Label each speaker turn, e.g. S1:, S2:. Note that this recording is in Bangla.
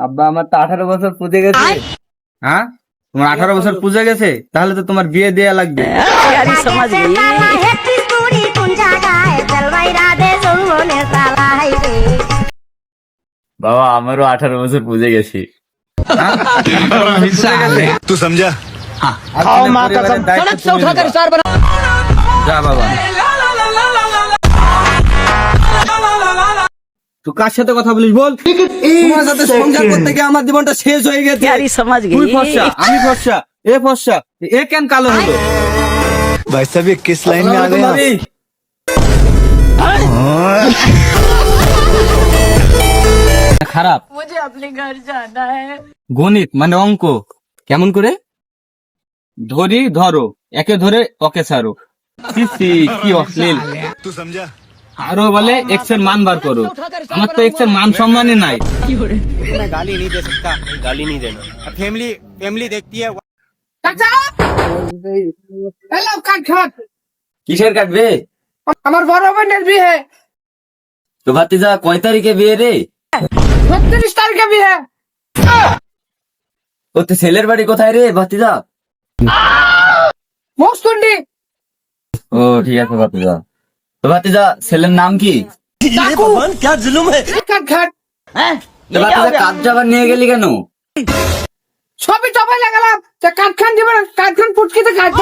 S1: আব্বা আমার তো 18 বছর পুজে গেছে। হ্যাঁ, তোমার 18 বছর পুজে গেছে, তাহলে তো তোমার বিয়ে দেয়া লাগবে। বাবা আমারও 18 বছর পুজে গেছি।
S2: तू समझा?
S1: যা বাবা। তুই কার সাথে কথা বলিস বল? তোমার সাথে সংসার করতে গিয়ে আমার জীবনটা শেষ হয়ে গেছে। তুই ফর্সা, আমি ফর্সা, এ ফর্সা, এ কেন কালো হলো?
S2: भाई साहब ये किस लाइन में आ गए आप?
S1: খারাপ।
S3: मुझे अपने घर जाना है।
S1: গণিত মানে অঙ্ক কেমন করে? ধরি ধরো, একে ধরে ওকে ছাড়ো। ছি, ছি, কি অশ্লীল।
S2: तू समझा?
S1: আরো বলে এক্স এর মান বার করো। আমার তো এক্স এর মান সম্মানই নাই।
S4: मैं गाली नहीं दे सकता, गाली नहीं देना। फैमिली फैमिली देखती है।
S5: হ্যালো কাট খাট
S1: কিসের কাটবে?
S5: আমার বড় বোনের বিয়ে
S1: তো ভাতিজা কয় তারিখে বিয়ে রে?
S5: 36 তারিখে বিয়ে।
S1: ও তো ছেলের বাড়ি কোথায় রে ভাতিজা?
S5: মস্তুন্ডি
S1: ও ঠিক আছে ভাতিজা। তো ভাতিজা ছেলের নাম কি?
S5: কাট খাট
S1: তো ভাতিজা কাজ যাবার নিয়ে গেলি কেন?
S5: সবই চাপাই লাগালাম কাঠ খান দিবেন, কাঠ খান পুটকিতে কাঠ